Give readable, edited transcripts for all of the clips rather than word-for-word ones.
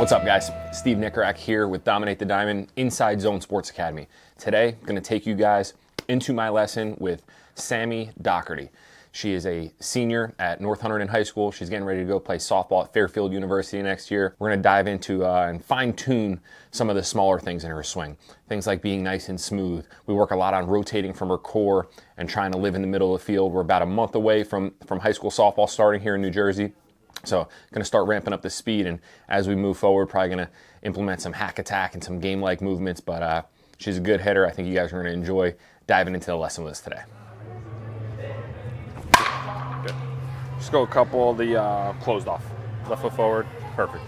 What's up, guys? Steve Nikorak here with Dominate the Diamond Inside Zone Sports Academy. Today, I'm going to take you guys into my lesson with Sammy Dougherty. She is a senior at North Hunterdon High School. She's getting ready to go play softball at Fairfield University next year. We're going to dive into and fine-tune some of the smaller things in her swing. Things like being nice and smooth. We work a lot on rotating from her core and trying to live in the middle of the field. We're about a month away from high school softball starting here in New Jersey. So going to start ramping up the speed, and as we move forward, probably going to implement some hack attack and some game-like movements, but she's a good hitter. I think you guys are going to enjoy diving into the lesson with us today. Good. Just go a couple of the closed off. Left foot forward. Perfect.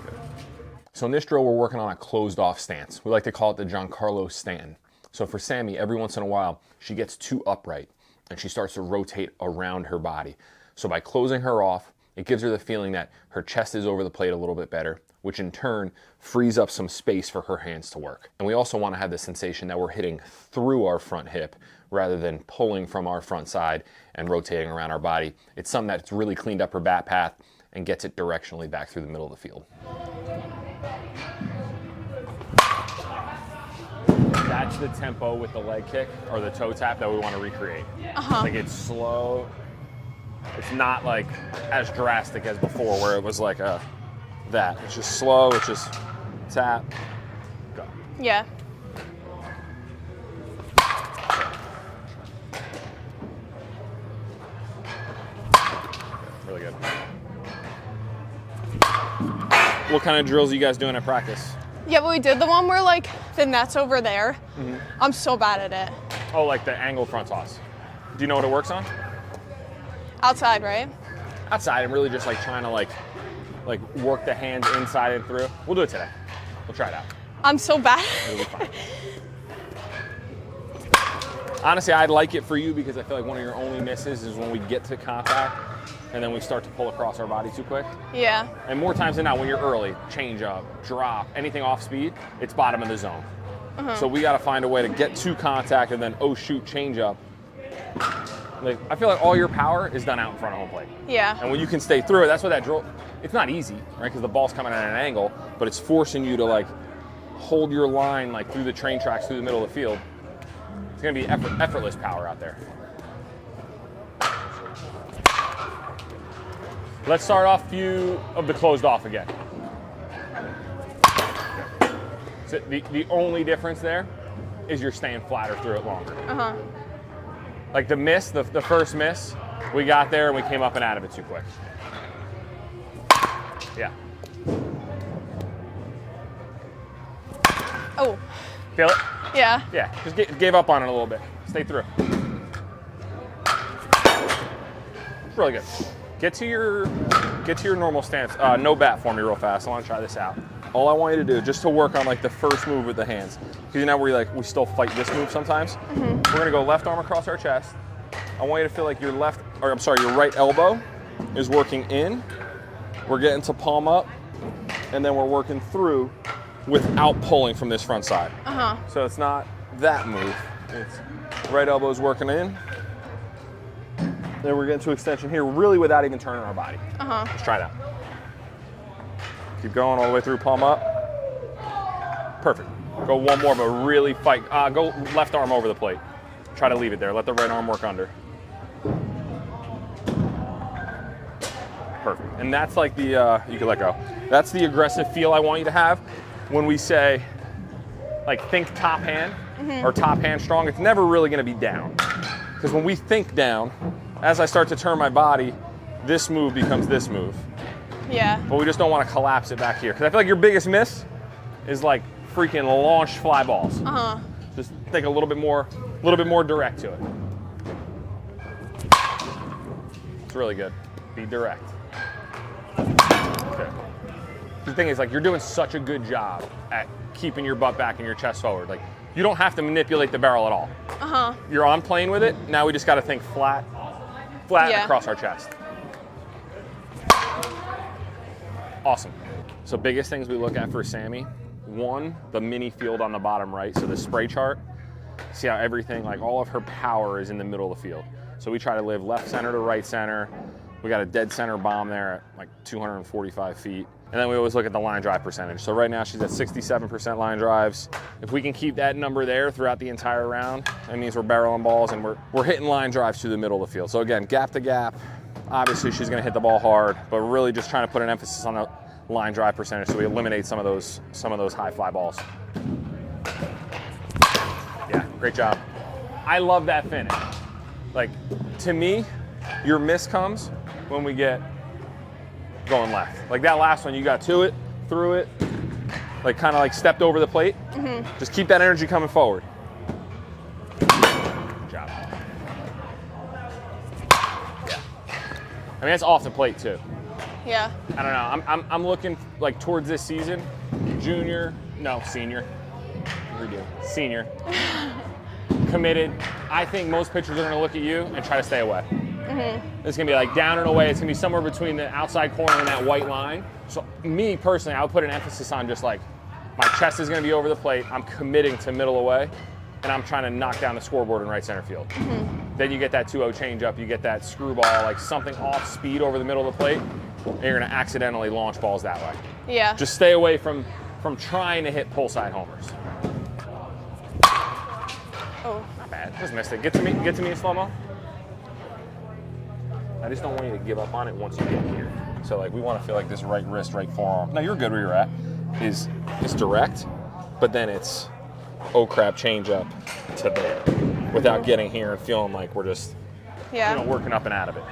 Good. So in this drill, we're working on a closed off stance. We like to call it the Giancarlo Stanton. So for Sammy, every once in a while, she gets too upright and she starts to rotate around her body. So by closing her off, it gives her the feeling that her chest is over the plate a little bit better, which in turn frees up some space for her hands to work. And we also want to have the sensation that we're hitting through our front hip rather than pulling from our front side and rotating around our body. It's something that's really cleaned up her bat path and gets it directionally back through the middle of the field. That's the tempo with the leg kick or the toe tap that we want to recreate. Like it's slow. It's not like as drastic as before where it was like that. It's just slow. It's just tap, go. Yeah. Really good. What kind of drills are you guys doing at practice? Yeah, but we did the one where like the net's over there. I'm so bad at it. Oh, like the angled front toss. Do you know what it works on? Outside, right? Outside, and really just like trying to like work the hands inside and through. We'll do it today. We'll try it out. I'm so bad. It'll be fine. Honestly, I'd like it for you because I feel like one of your only misses is when we get to contact and then we start to pull across our body too quick. Yeah. And more times than not, when you're early, change up, drop, anything off speed, it's bottom of the zone. So we got to find a way to get to contact and then, oh shoot, change up. Like, I feel like all your power is done out in front of home plate. Yeah. And when you can stay through it, that's what that drill, it's not easy, right? Because the ball's coming at an angle, but it's forcing you to like hold your line like through the train tracks, through the middle of the field. It's going to be effortless power out there. Let's start off a few of the closed off again. So the only difference there is you're staying flatter through it longer. Like the miss, the first miss, we got there and we came up and out of it too quick. Yeah. Oh. Feel it? Yeah. Yeah, just gave up on it a little bit. Stay through. It's really good. Get to your normal stance. No bat for me real fast. I want to try this out. All I want you to do, just to work on like the first move with the hands, because you know we still fight this move sometimes. We're gonna go left arm across our chest. I want you to feel like your right elbow is working in. We're getting to palm up, and then we're working through without pulling from this front side. So it's not that move. It's right elbow is working in. Then we're getting to extension here, really without even turning our body. Let's try that. Keep going all the way through, palm up. Perfect. Go one more, but really fight. Go left arm over the plate. Try to leave it there. Let the right arm work under. Perfect. And that's like the, you can let go. That's the aggressive feel I want you to have when we say, like, think top hand or top hand strong. It's never really going to be down. Because when we think down, as I start to turn my body, this move becomes this move. Yeah. But we just don't want to collapse it back here. Because I feel like your biggest miss is like freaking launched fly balls. Just think a little bit more direct to it. It's really good. Be direct. Okay. The thing is, like, you're doing such a good job at keeping your butt back and your chest forward. Like, you don't have to manipulate the barrel at all. You're on playing with it. Now we just got to think flat across our chest. Awesome. So biggest things we look at for Sammy, one, the mini field on the bottom right, so the spray chart. See how everything, like all of her power is in the middle of the field. So we try to live left center to right center, We got a dead center bomb there at like 245 feet. And then we always look at the line drive percentage. So right now she's at 67% line drives. If we can keep that number there throughout the entire round, that means we're barreling balls and we're hitting line drives through the middle of the field. So again, gap to gap. Obviously she's gonna hit the ball hard, but really just trying to put an emphasis on the line drive percentage so we eliminate some of those high fly balls. Yeah, great job. I love that finish. Like, to me, your miss comes when we get going left. Like that last one, you got to it, through it, like kind of like stepped over the plate. Just keep that energy coming forward. Good job. Yeah. I mean, it's off the plate too. Yeah. I don't know. I'm looking like towards this season, senior. Senior. Committed. I think most pitchers are going to look at you and try to stay away. It's going to be like down and away. It's going to be somewhere between the outside corner and that white line. So me personally, I would put an emphasis on just like my chest is going to be over the plate. I'm committing to middle away, and I'm trying to knock down the scoreboard in right center field. Then you get that 2-0 changeup. You get that screwball, like something off speed over the middle of the plate, and you're going to accidentally launch balls that way. Yeah. Just stay away from trying to hit pull side homers. Oh. Not bad. Just missed it. Get to me in slow-mo. I just don't want you to give up on it once you get here. So like we want to feel like this right wrist, right forearm. No, you're good where you're at. Is direct, but then it's oh crap change up to there without getting here and feeling like we're just working up and out of it.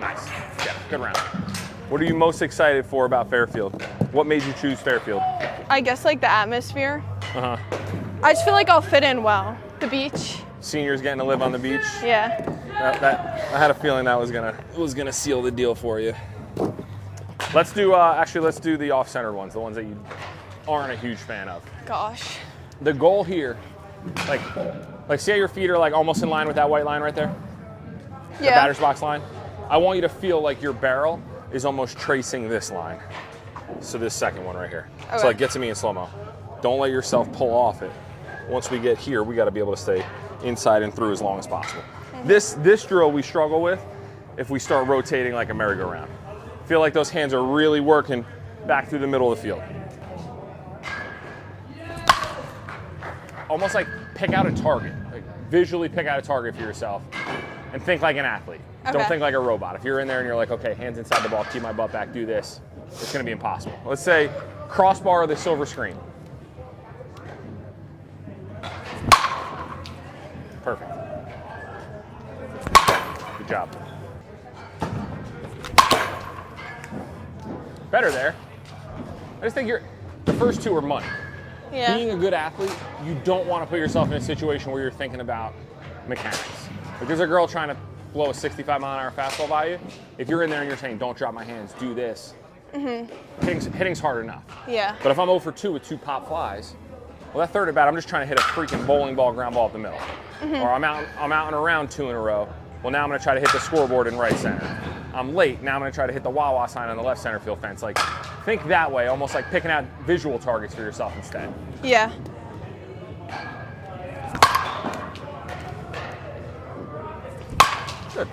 Nice. Yeah, good round. What are you most excited for about Fairfield? What made you choose Fairfield? I guess like the atmosphere. Uh-huh. I just feel like I'll fit in well. The beach. Seniors getting to live on the beach. Yeah. I had a feeling that was gonna seal the deal for you. Let's do the off-center ones, the ones that you aren't a huge fan of. Gosh. The goal here, like see how your feet are like almost in line with that white line right there? The batter's box line. I want you to feel like your barrel is almost tracing this line. So this second one right here. Okay. So like get to me in slow-mo. Don't let yourself pull off it. Once we get here, we got to be able to stay inside and through as long as possible. This drill we struggle with if we start rotating like a merry-go-round. Feel like those hands are really working back through the middle of the field. Almost like pick out a target. Like visually pick out a target for yourself and think like an athlete. Okay. Don't think like a robot. If you're in there and you're like, okay, hands inside the ball, keep my butt back, do this, it's going to be impossible. Let's say crossbar the silver screen. Perfect. Good job. Better there. I just think the first two are money. Yeah. Being a good athlete, you don't want to put yourself in a situation where you're thinking about mechanics. If there's a girl trying to blow a 65-mile-an-hour fastball by you, if you're in there and you're saying, don't drop my hands, do this, hitting's hard enough. Yeah. But if I'm 0 for 2 with 2 pop flies, well, that third at bat, I'm just trying to hit a freaking bowling ball ground ball up the middle. Or I'm out and around 2 in a row. Well, now I'm going to try to hit the scoreboard in right center. I'm late. Now I'm going to try to hit the Wawa sign on the left center field fence. Like, think that way, almost like picking out visual targets for yourself instead. Yeah. Good.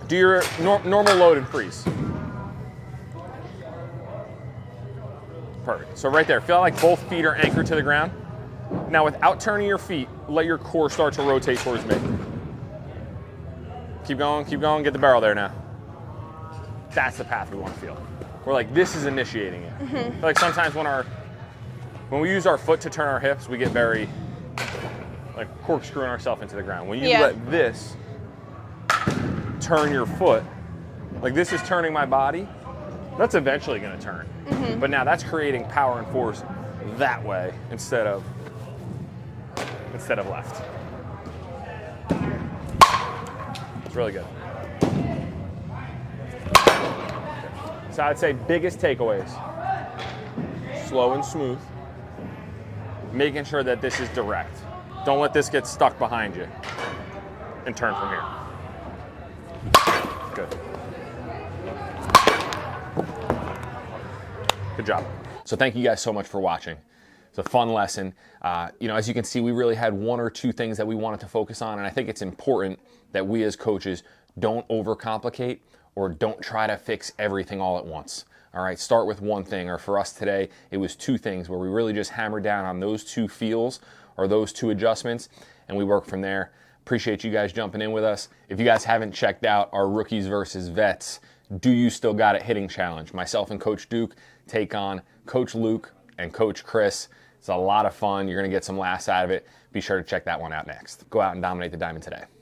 Do your normal load and freeze. Perfect. So right there, feel like both feet are anchored to the ground. Now without turning your feet, let your core start to rotate towards me. Keep going, get the barrel there now. That's the path we want to feel. We're like, this is initiating it. I feel like sometimes when we use our foot to turn our hips, we get very like corkscrewing ourselves into the ground. When you let this turn your foot, like this is turning my body, that's eventually going to turn. But now that's creating power and force that way instead of left. It's really good. So I'd say biggest takeaways, slow and smooth, making sure that this is direct. Don't let this get stuck behind you and turn from here. Good. Good job. So thank you guys so much for watching. It's a fun lesson. As you can see, we really had one or two things that we wanted to focus on, and I think it's important that we as coaches don't overcomplicate or don't try to fix everything all at once. All right, start with one thing, or for us today, it was two things where we really just hammered down on those two feels or those two adjustments, and we work from there. Appreciate you guys jumping in with us. If you guys haven't checked out our Rookies versus Vets, Do You Still Got It Hitting Challenge, myself and Coach Duke take on Coach Luke and Coach Chris. It's a lot of fun. You're going to get some laughs out of it. Be sure to check that one out next. Go out and dominate the diamond today.